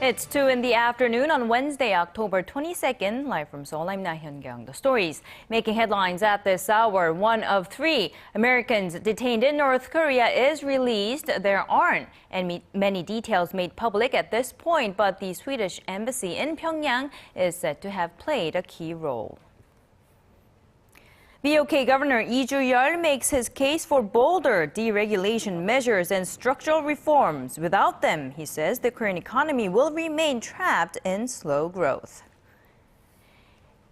It's 2 in the afternoon on Wednesday, October 22nd. Live from Seoul, I'm Laah Hyun-kyung. The stories making headlines at this hour. One of 3 Americans detained in North Korea is released. There aren't many details made public at this point, but the Swedish Embassy in Pyongyang is said to have played a key role. BOK Governor Lee Ju-yeol makes his case for bolder deregulation measures and structural reforms. Without them, he says, the Korean economy will remain trapped in slow growth.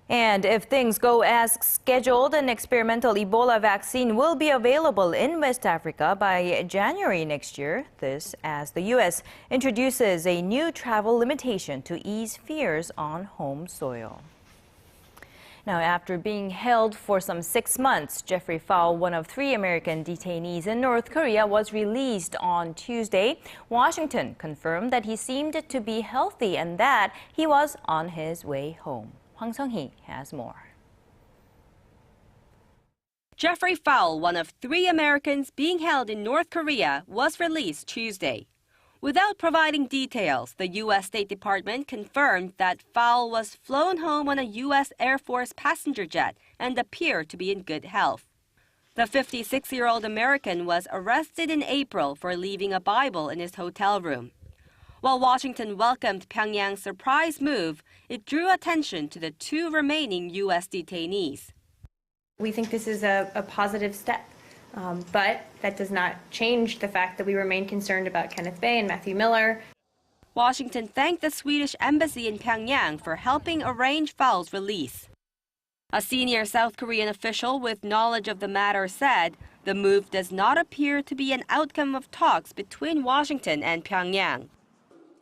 And if things go as scheduled, an experimental Ebola vaccine will be available in West Africa by January next year. This as the U.S. introduces a new travel limitation to ease fears on home soil. Now, after being held for some 6 months, Jeffrey Fowle, one of 3 American detainees in North Korea, was released on Tuesday. Washington confirmed that he seemed to be healthy and that he was on his way home. Hwang Sung-hee has more. Jeffrey Fowle, one of 3 Americans being held in North Korea, was released Tuesday. Without providing details, the U.S. State Department confirmed that Fowle was flown home on a U.S. Air Force passenger jet and appeared to be in good health. The 56-year-old American was arrested in April for leaving a Bible in his hotel room. While Washington welcomed Pyongyang's surprise move, it drew attention to the 2 remaining U.S. detainees. We think this is a positive step. But that does not change the fact that we remain concerned about Kenneth Bae and Matthew Miller. Washington thanked the Swedish Embassy in Pyongyang for helping arrange Fowle's release. A senior South Korean official with knowledge of the matter said the move does not appear to be an outcome of talks between Washington and Pyongyang.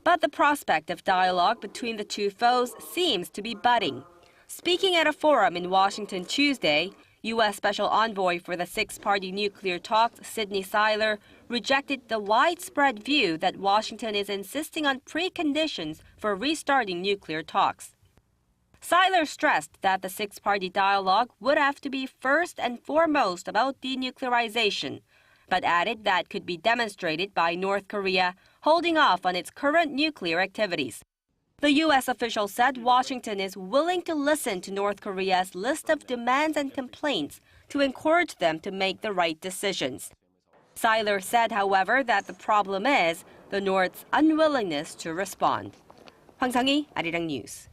But the prospect of dialogue between the 2 foes seems to be budding. Speaking at a forum in Washington Tuesday, U.S. Special Envoy for the 6-party nuclear talks, Sidney Seiler, rejected the widespread view that Washington is insisting on preconditions for restarting nuclear talks. Seiler stressed that the 6-party dialogue would have to be first and foremost about denuclearization, but added that could be demonstrated by North Korea holding off on its current nuclear activities. The U.S. official said Washington is willing to listen to North Korea's list of demands and complaints to encourage them to make the right decisions. Seiler said, however, that the problem is the North's unwillingness to respond. Hwang Sung-hee, ARIRANG News.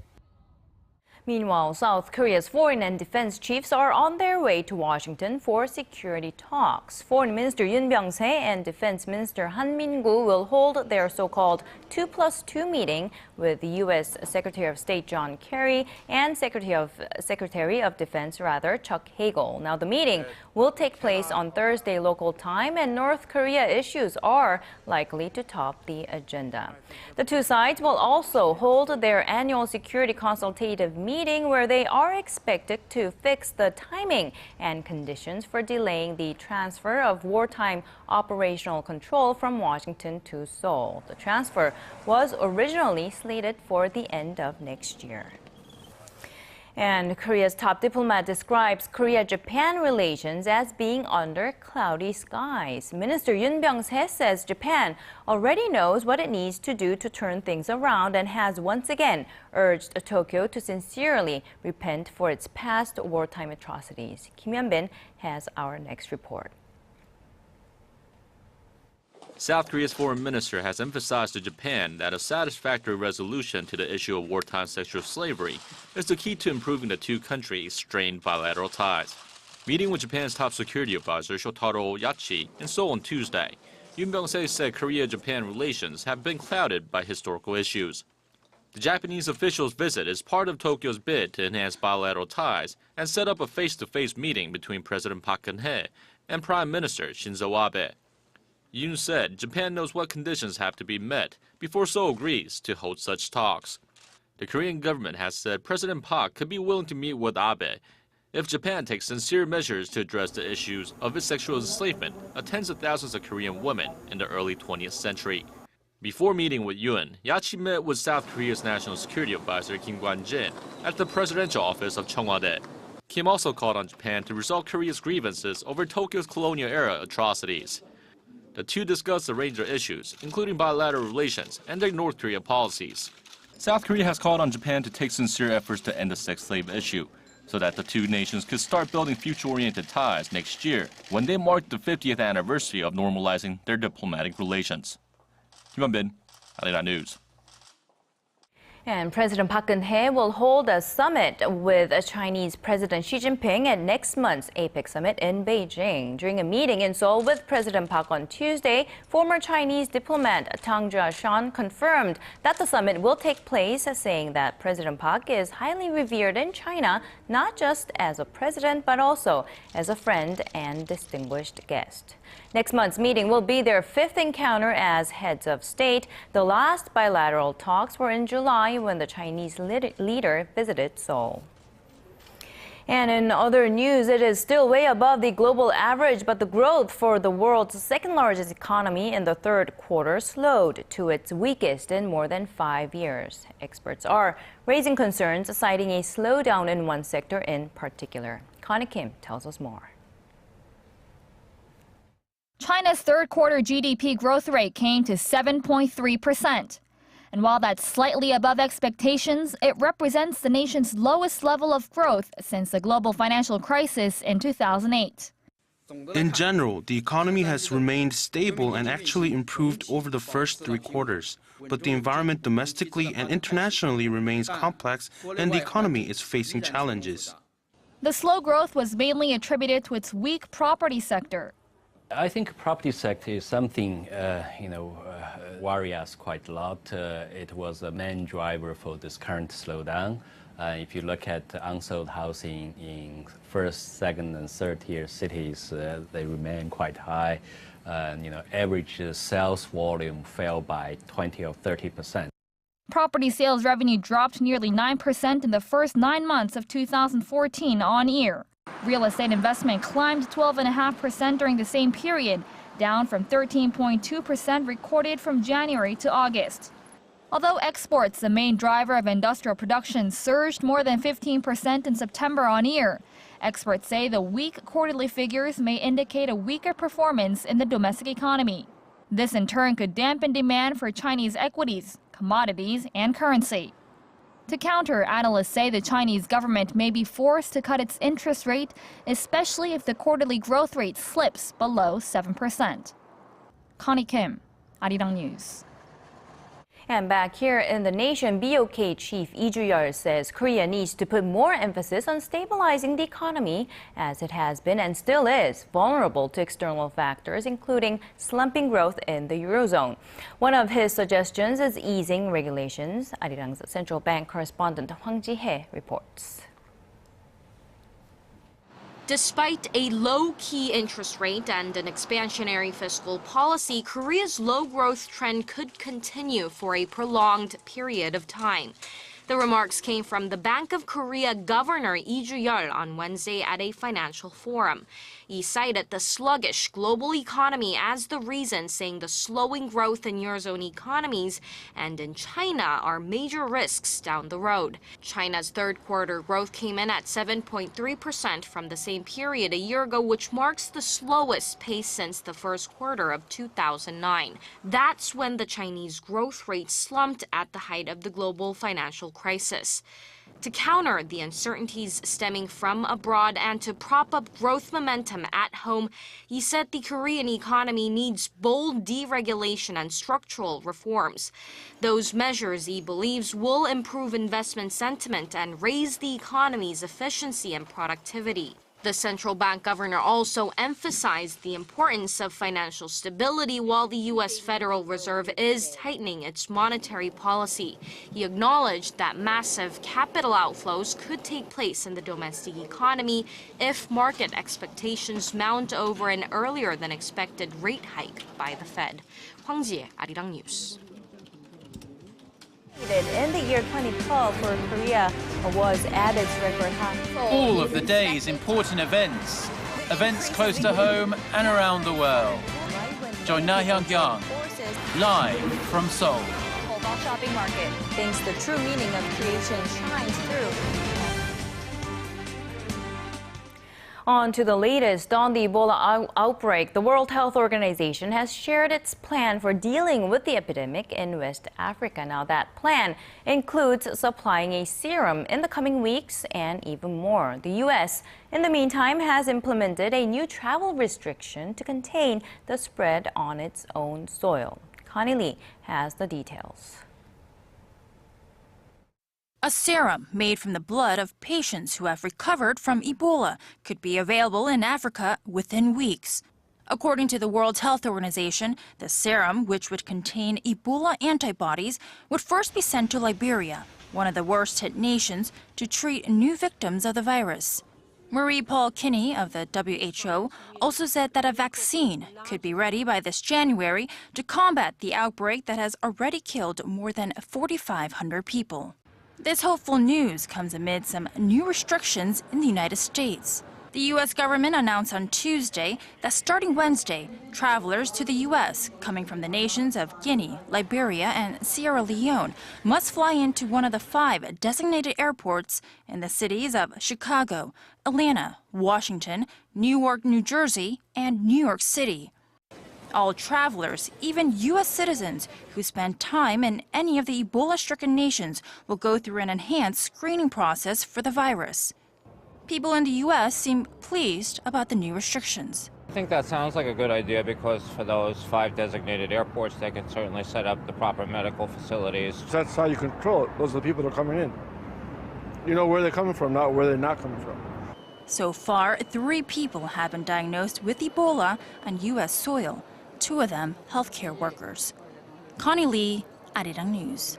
Meanwhile, South Korea's foreign and defense chiefs are on their way to Washington for security talks. Foreign Minister Yoon Byung-se and Defense Minister Han Min-gu will hold their so-called 2+2 meeting with the U.S. Secretary of State John Kerry and Secretary of Defense Chuck Hagel. Now, the meeting will take place on Thursday local time, and North Korea issues are likely to top the agenda. The 2 sides will also hold their annual security consultative meeting where they are expected to fix the timing and conditions for delaying the transfer of wartime operational control from Washington to Seoul. The transfer was originally slated for the end of next year. And Korea's top diplomat describes Korea-Japan relations as being under cloudy skies. Minister Yoon Byung-se says Japan already knows what it needs to do to turn things around and has once again urged Tokyo to sincerely repent for its past wartime atrocities. Kim Hyun-bin has our next report. South Korea's foreign minister has emphasized to Japan that a satisfactory resolution to the issue of wartime sexual slavery is the key to improving the 2 countries' strained bilateral ties. Meeting with Japan's top security advisor Shotaro Yachi in Seoul on Tuesday, Yoon Byung-se said Korea-Japan relations have been clouded by historical issues. The Japanese official's visit is part of Tokyo's bid to enhance bilateral ties and set up a face-to-face meeting between President Park Geun-hye and Prime Minister Shinzo Abe. Yoon said Japan knows what conditions have to be met before Seoul agrees to hold such talks. The Korean government has said President Park could be willing to meet with Abe if Japan takes sincere measures to address the issues of its sexual enslavement of tens of thousands of Korean women in the early 20th century. Before meeting with Yoon, Yachi met with South Korea's National Security Advisor Kim Kwan-jin at the presidential office of Cheongwade. Kim also called on Japan to resolve Korea's grievances over Tokyo's colonial-era atrocities. The two discussed a range of issues, including bilateral relations and their North Korea policies. South Korea has called on Japan to take sincere efforts to end the sex slave issue, so that the two nations could start building future-oriented ties next year when they mark the 50th anniversary of normalizing their diplomatic relations. Kim Hyun-bin, ARIRANG News. And President Park Geun-hye will hold a summit with Chinese President Xi Jinping at next month's APEC summit in Beijing. During a meeting in Seoul with President Park on Tuesday, former Chinese diplomat Tang Jia-shan confirmed that the summit will take place, saying that President Park is highly revered in China, not just as a president, but also as a friend and distinguished guest. Next month's meeting will be their fifth encounter as heads of state. The last bilateral talks were in July when the Chinese leader visited Seoul. And in other news, it is still way above the global average, but the growth for the world's second largest economy in the third quarter slowed to its weakest in more than 5 years. Experts are raising concerns, citing a slowdown in one sector in particular. Connie Kim tells us more. China's third quarter GDP growth rate came to 7.3%. And while that's slightly above expectations, it represents the nation's lowest level of growth since the global financial crisis in 2008. In general, the economy has remained stable and actually improved over the first 3 quarters. But the environment domestically and internationally remains complex, and the economy is facing challenges. The slow growth was mainly attributed to its weak property sector. I think property sector is something, worry us quite a lot. It was a main driver for this current slowdown. If you look at unsold housing in first, second, and third-tier cities, they remain quite high. Average sales volume fell by 20 or 30%. Property sales revenue dropped nearly 9% in the first 9 months of 2014 on year. Real estate investment climbed 12.5% during the same period, down from 13.2% recorded from January to August. Although exports, the main driver of industrial production, surged more than 15% in September on year, experts say the weak quarterly figures may indicate a weaker performance in the domestic economy. This in turn could dampen demand for Chinese equities, commodities, and currency. To counter, analysts say the Chinese government may be forced to cut its interest rate, especially if the quarterly growth rate slips below 7%. Connie Kim, ARIRANG News. And back here in the nation, BOK Chief Lee Ju-yeol says Korea needs to put more emphasis on stabilizing the economy, as it has been and still is vulnerable to external factors, including slumping growth in the Eurozone. One of his suggestions is easing regulations. ARIRANG's central bank correspondent Hwang Ji-hye reports. Despite a low-key interest rate and an expansionary fiscal policy, Korea's low-growth trend could continue for a prolonged period of time. The remarks came from the Bank of Korea Governor Lee Ju-yeol on Wednesday at a financial forum. He cited the sluggish global economy as the reason, saying the slowing growth in Eurozone economies and in China are major risks down the road. China's third quarter growth came in at 7.3% from the same period a year ago, which marks the slowest pace since the first quarter of 2009. That's when the Chinese growth rate slumped at the height of the global financial crisis. To counter the uncertainties stemming from abroad and to prop up growth momentum at home, he said the Korean economy needs bold deregulation and structural reforms. Those measures, he believes, will improve investment sentiment and raise the economy's efficiency and productivity. The central bank governor also emphasized the importance of financial stability while the U.S. Federal Reserve is tightening its monetary policy. He acknowledged that massive capital outflows could take place in the domestic economy if market expectations mount over an earlier than expected rate hike by the Fed. Hwang Ji-hye, ARIRANG News. In the year 2012 for Korea was at its record high. All of the day's important events close to home and around the world. Join Laah Hyun-kyung live from Seoul. Shopping market thinks the true meaning of creation shines through. On to the latest on the Ebola outbreak. The World Health Organization has shared its plan for dealing with the epidemic in West Africa. Now, that plan includes supplying a serum in the coming weeks and even more. The U.S., in the meantime, has implemented a new travel restriction to contain the spread on its own soil. Connie Lee has the details. A serum made from the blood of patients who have recovered from Ebola could be available in Africa within weeks. According to the World Health Organization, the serum, which would contain Ebola antibodies, would first be sent to Liberia, one of the worst-hit nations, to treat new victims of the virus. Marie-Paul Kinney of the WHO also said that a vaccine could be ready by this January to combat the outbreak that has already killed more than 4,500 people. This hopeful news comes amid some new restrictions in the United States. The U.S. government announced on Tuesday that starting Wednesday, travelers to the U.S. coming from the nations of Guinea, Liberia, and Sierra Leone must fly into one of the 5 designated airports in the cities of Chicago, Atlanta, Washington, Newark, New Jersey, and New York City. All travelers, even U.S. citizens who spend time in any of the Ebola-stricken nations, will go through an enhanced screening process for the virus. People in the U.S. seem pleased about the new restrictions. I think that sounds like a good idea because for those 5 designated airports, they can certainly set up the proper medical facilities. That's how you control it. Those are the people that are coming in. You know where they're coming from, not where they're not coming from. So far, 3 people have been diagnosed with Ebola on U.S. soil. 2 of them healthcare workers. Connie Lee, ARIRANG News.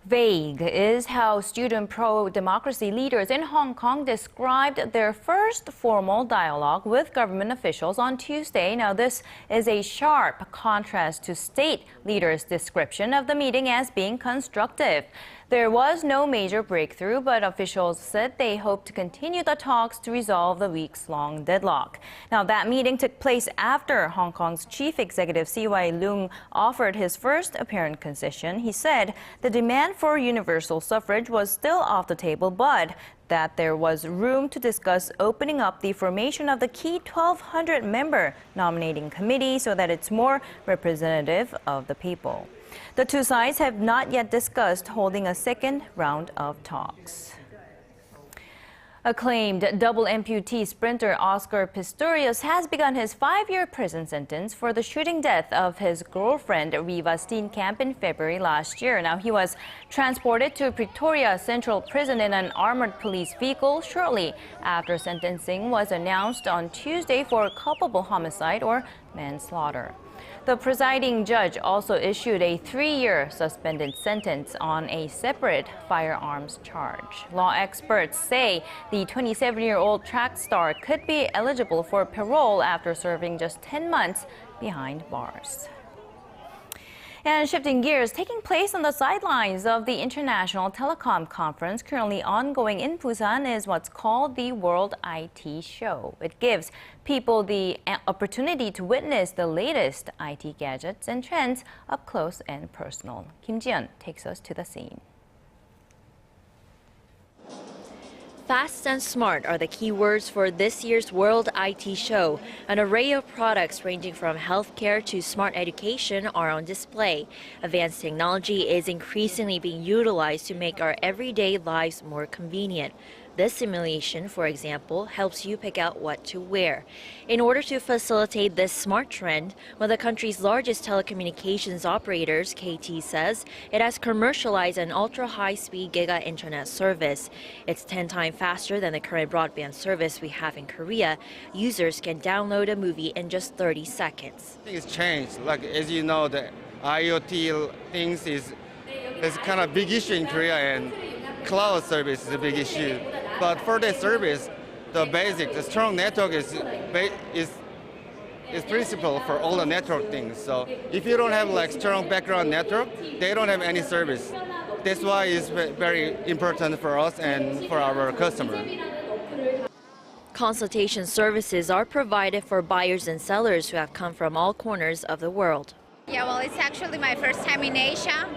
Vague is how student pro-democracy leaders in Hong Kong described their first formal dialogue with government officials on Tuesday. Now, this is a sharp contrast to state leaders' description of the meeting as being constructive. There was no major breakthrough, but officials said they hope to continue the talks to resolve the weeks-long deadlock. Now, that meeting took place after Hong Kong's chief executive C.Y. Leung offered his first apparent concession. He said the demand for universal suffrage was still off the table, but that there was room to discuss opening up the formation of the key 1,200-member nominating committee so that it's more representative of the people. The 2 sides have not yet discussed holding a second round of talks. Acclaimed double amputee sprinter Oscar Pistorius has begun his 5-year prison sentence for the shooting death of his girlfriend Riva Steenkamp in February last year. Now, he was transported to Pretoria Central Prison in an armored police vehicle shortly after sentencing was announced on Tuesday for culpable homicide or manslaughter. The presiding judge also issued a 3-year suspended sentence on a separate firearms charge. Law experts say the 27-year-old track star could be eligible for parole after serving just 10 months behind bars. And shifting gears, taking place on the sidelines of the International Telecom Conference currently ongoing in Busan is what's called the World IT Show. It gives people the opportunity to witness the latest IT gadgets and trends up close and personal. Kim Ji-yeon takes us to the scene. Fast and smart are the keywords for this year's World IT Show. An array of products ranging from healthcare to smart education are on display. Advanced technology is increasingly being utilized to make our everyday lives more convenient. This simulation, for example, helps you pick out what to wear. In order to facilitate this smart trend, one of the country's largest telecommunications operators, KT, says it has commercialized an ultra-high-speed giga internet service. It's 10 times faster than the current broadband service we have in Korea. Users can download a movie in just 30 seconds. I think it's changed. Like, as you know, the IoT things is kind of big issue in Korea, and cloud service is a big issue. But for this service, the strong network is principle for all the network things. So if you don't have like strong background network, they don't have any service. That's why it's very important for us and for our customer. Consultation services are provided for buyers and sellers who have come from all corners of the world. Yeah, well, it's actually my first time in Asia,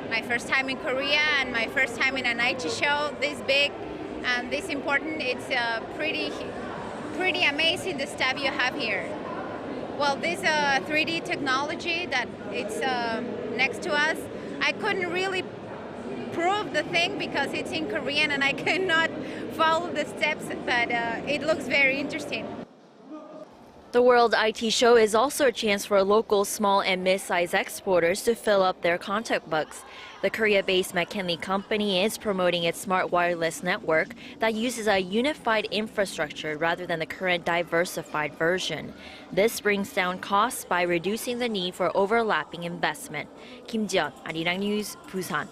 my first time in Korea, and my first time in an IT show this big. and this important. It's pretty amazing the stuff you have here. Well, this 3D technology that it's next to us, I couldn't really prove the thing because it's in Korean and I cannot follow the steps, but it looks very interesting. The World IT Show is also a chance for local small and mid-sized exporters to fill up their contact books. The Korea-based McKinley company is promoting its smart wireless network that uses a unified infrastructure rather than the current diversified version. This brings down costs by reducing the need for overlapping investment. Kim Ji-yeon, ARIRANG News, Busan.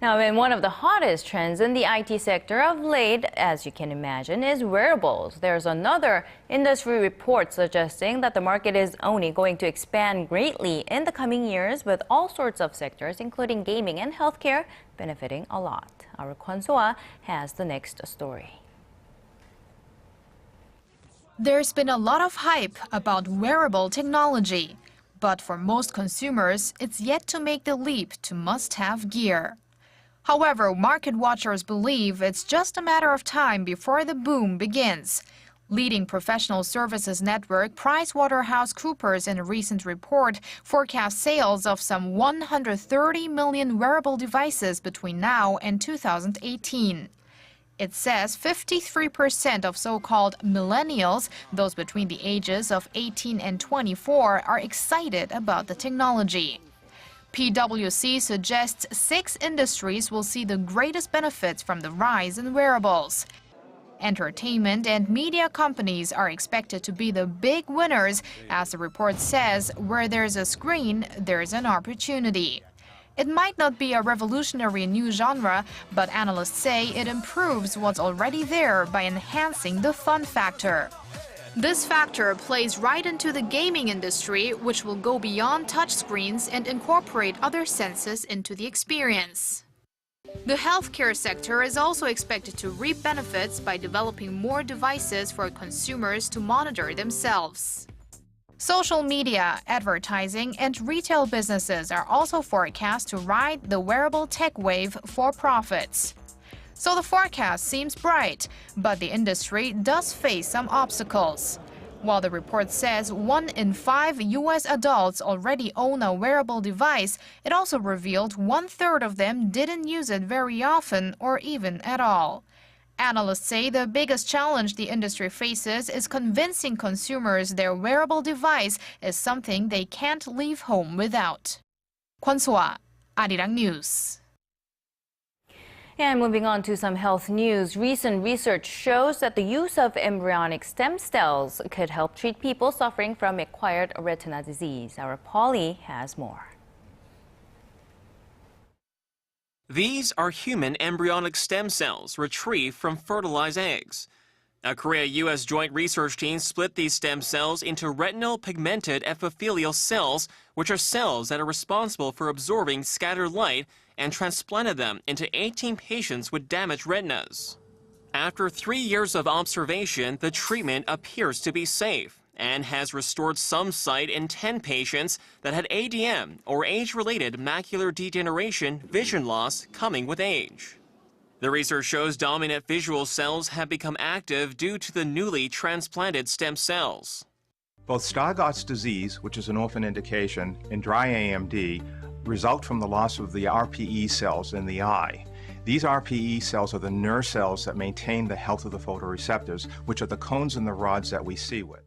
Now, one of the hottest trends in the IT sector of late, as you can imagine, is wearables. There's another industry report suggesting that the market is only going to expand greatly in the coming years, with all sorts of sectors, including gaming and healthcare, benefiting a lot. Our Kwon So-ah has the next story. There's been a lot of hype about wearable technology, but for most consumers, it's yet to make the leap to must-have gear. However, market watchers believe it's just a matter of time before the boom begins. Leading professional services network PricewaterhouseCoopers in a recent report forecast sales of some 130 million wearable devices between now and 2018. It says 53% of so-called millennials, those between the ages of 18 and 24, are excited about the technology. PwC suggests 6 industries will see the greatest benefits from the rise in wearables. Entertainment and media companies are expected to be the big winners, as the report says, where there's a screen, there's an opportunity. It might not be a revolutionary new genre, but analysts say it improves what's already there by enhancing the fun factor. This factor plays right into the gaming industry, which will go beyond touchscreens and incorporate other senses into the experience. The healthcare sector is also expected to reap benefits by developing more devices for consumers to monitor themselves. Social media, advertising, and retail businesses are also forecast to ride the wearable tech wave for profits. So the forecast seems bright, but the industry does face some obstacles. While the report says 1 in 5 U.S. adults already own a wearable device, it also revealed 1/3 of them didn't use it very often or even at all. Analysts say the biggest challenge the industry faces is convincing consumers their wearable device is something they can't leave home without. Kwon So-ah, ARIRANG News. And moving on to some health news, recent research shows that the use of embryonic stem cells could help treat people suffering from acquired retina disease. Our Polly has more. These are human embryonic stem cells retrieved from fertilized eggs. A Korea-U.S. joint research team split these stem cells into retinal pigmented epithelial cells, which are cells that are responsible for absorbing scattered light, and transplanted them into 18 patients with damaged retinas. After 3 years of observation, the treatment appears to be safe and has restored some sight in 10 patients that had ADM, or age-related macular degeneration, vision loss coming with age. The research shows dominant visual cells have become active due to the newly transplanted stem cells. Both Stargardt's disease, which is an orphan indication, and dry AMD result from the loss of the RPE cells in the eye. These RPE cells are the nerve cells that maintain the health of the photoreceptors, which are the cones and the rods that we see with.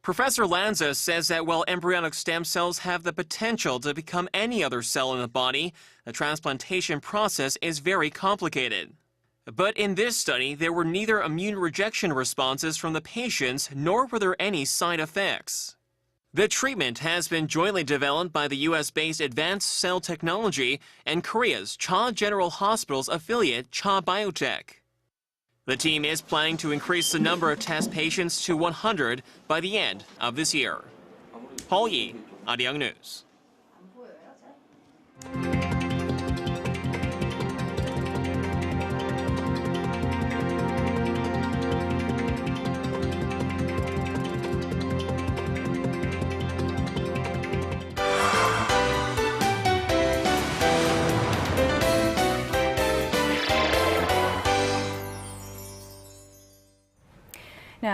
Professor Lanza says that while embryonic stem cells have the potential to become any other cell in the body, the transplantation process is very complicated. But in this study, there were neither immune rejection responses from the patients nor were there any side effects. The treatment has been jointly developed by the U.S.-based Advanced Cell Technology and Korea's Cha General Hospital's affiliate Cha Biotech. The team is planning to increase the number of test patients to 100 by the end of this year. Paul Yi, ARIRANG News.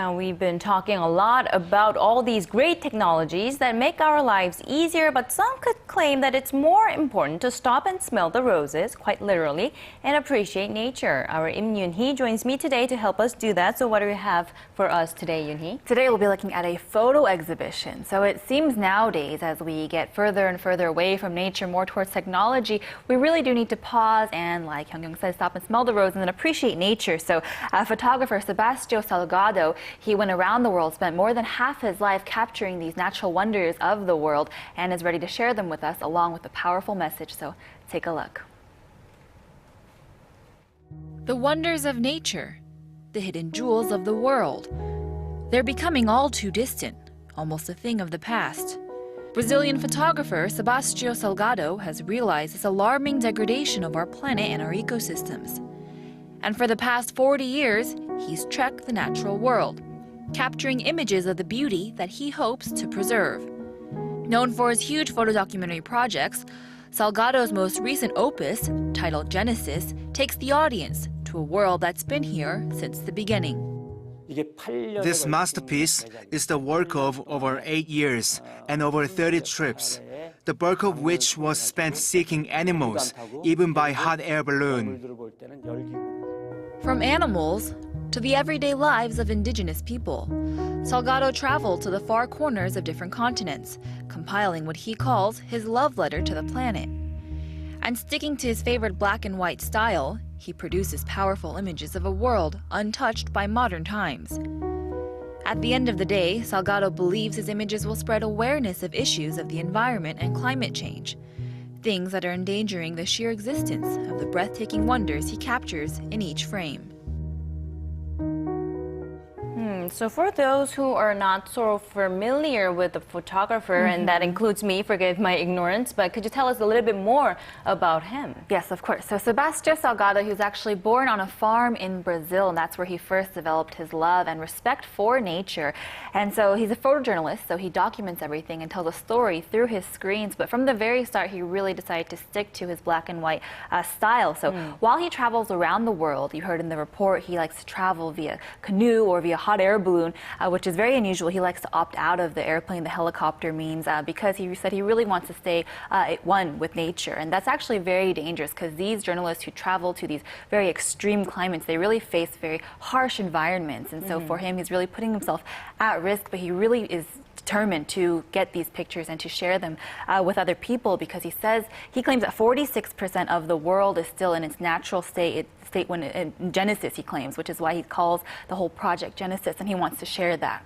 Now, we've been talking a lot about all these great technologies that make our lives easier, but some could claim that it's more important to stop and smell the roses, quite literally, and appreciate nature. Our Im Yoon-hee joins me today to help us do that. So what do you have for us today, Yoon-hee? Today we'll be looking at a photo exhibition. So it seems nowadays, as we get further and further away from nature, more towards technology, we really do need to pause and, like Hyun-kyung says, stop and smell the roses and appreciate nature. So photographer Sebastião Salgado, he went around the world, spent more than half his life capturing these natural wonders of the world, and is ready to share them with us along with a powerful message. So take a look. The wonders of nature, the hidden jewels of the world. They're becoming all too distant, almost a thing of the past. Brazilian photographer Sebastião Salgado has realized this alarming degradation of our planet and our ecosystems. And for the past 40 years, he's trekked the natural world, capturing images of the beauty that he hopes to preserve. Known for his huge photo documentary projects, Salgado's most recent opus, titled Genesis, takes the audience to a world that's been here since the beginning. This masterpiece is the work of over 8 years and over 30 trips, the bulk of which was spent seeking animals, even by hot air balloon. From animals to the everyday lives of indigenous people, Salgado traveled to the far corners of different continents, compiling what he calls his love letter to the planet. And sticking to his favorite black and white style, he produces powerful images of a world untouched by modern times. At the end of the day, Salgado believes his images will spread awareness of issues of the environment and climate change, things that are endangering the sheer existence of the breathtaking wonders he captures in each frame. So for those who are not so familiar with the photographer, and that includes me, forgive my ignorance, but could you tell us a little bit more about him? Yes, of course. So Sebastião Salgado, he was actually born on a farm in Brazil, and that's where he first developed his love and respect for nature. And so he's a photojournalist, so he documents everything and tells a story through his screens. But from the very start, he really decided to stick to his black and white style. So while he travels around the world, you heard in the report, he likes to travel via canoe or via hot air balloon, which is very unusual. He likes to opt out of the airplane, the helicopter means, because he said he really wants to stay one with nature. And that's actually very dangerous because these journalists who travel to these very extreme climates, they really face very harsh environments. And so for him, he's really putting himself at risk, but he really is determined to get these pictures and to share them with other people, because he claims that 46% of the world is still in its natural state when in Genesis, he claims, which is why he calls the whole project Genesis, and he wants to share that.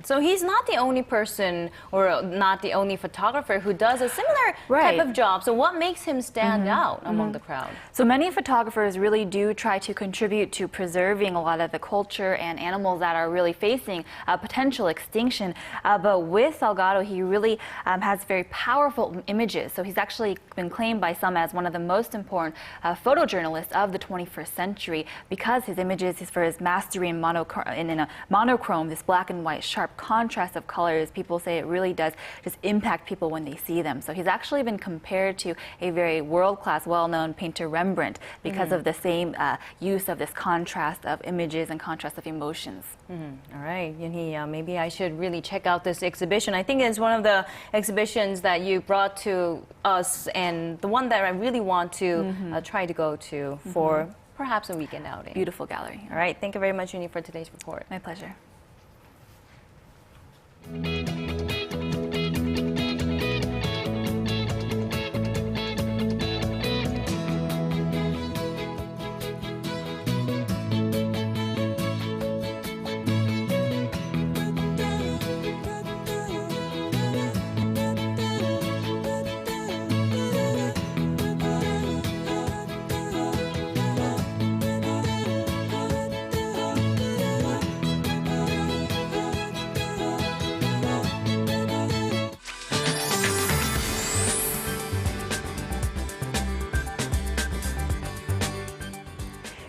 So he's not the only person or not the only photographer who does a similar type of job. So what makes him stand out among the crowd? So many photographers really do try to contribute to preserving a lot of the culture and animals that are really facing potential extinction. But with Salgado, he really has very powerful images. So he's actually been claimed by some as one of the most important photojournalists of the 21st century, because his images is for his mastery in a monochrome, this black and white sharp contrast of colors. People say it really does just impact people when they see them. So he's actually been compared to a very world-class, well-known painter Rembrandt because of the same use of this contrast of images and contrast of emotions. All right, Yoon-hee, maybe I should really check out this exhibition. I think it's one of the exhibitions that you brought to us, and the one that I really want to try to go to for perhaps a weekend outing. Beautiful gallery. All right, thank you very much, Yoon-hee, for today's report. My pleasure.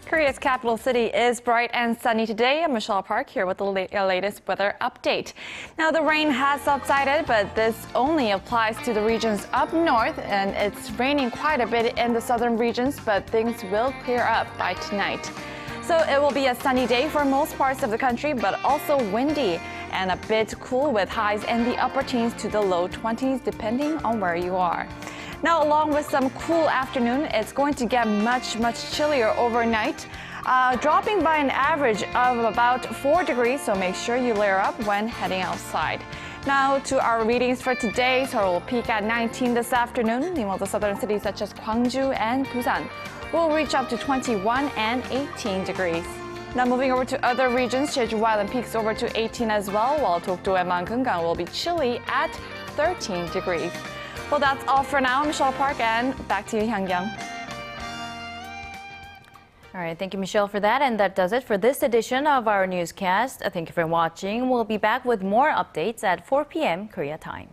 Korea's capital city is bright and sunny today. I'm Michelle Park here with the latest weather update. Now, the rain has subsided, but this only applies to the regions up north, and it's raining quite a bit in the southern regions, but things will clear up by tonight. So it will be a sunny day for most parts of the country, but also windy and a bit cool with highs in the upper teens to the low 20s, depending on where you are. Now, along with some cool afternoon, it's going to get much chillier overnight, dropping by an average of about 4 degrees, so make sure you layer up when heading outside. Now to our readings for today. Seoul will peak at 19 this afternoon. Meanwhile, the southern cities such as Gwangju and Busan will reach up to 21 and 18 degrees. Now moving over to other regions, Jeju Island peaks over to 18 as well, while Dokdo and Mangungang will be chilly at 13 degrees. Well, that's all for now. I'm Michelle Park, and back to you, Hyun-kyung. All right, thank you, Michelle, for that. And that does it for this edition of our newscast. Thank you for watching. We'll be back with more updates at 4 p.m. Korea time.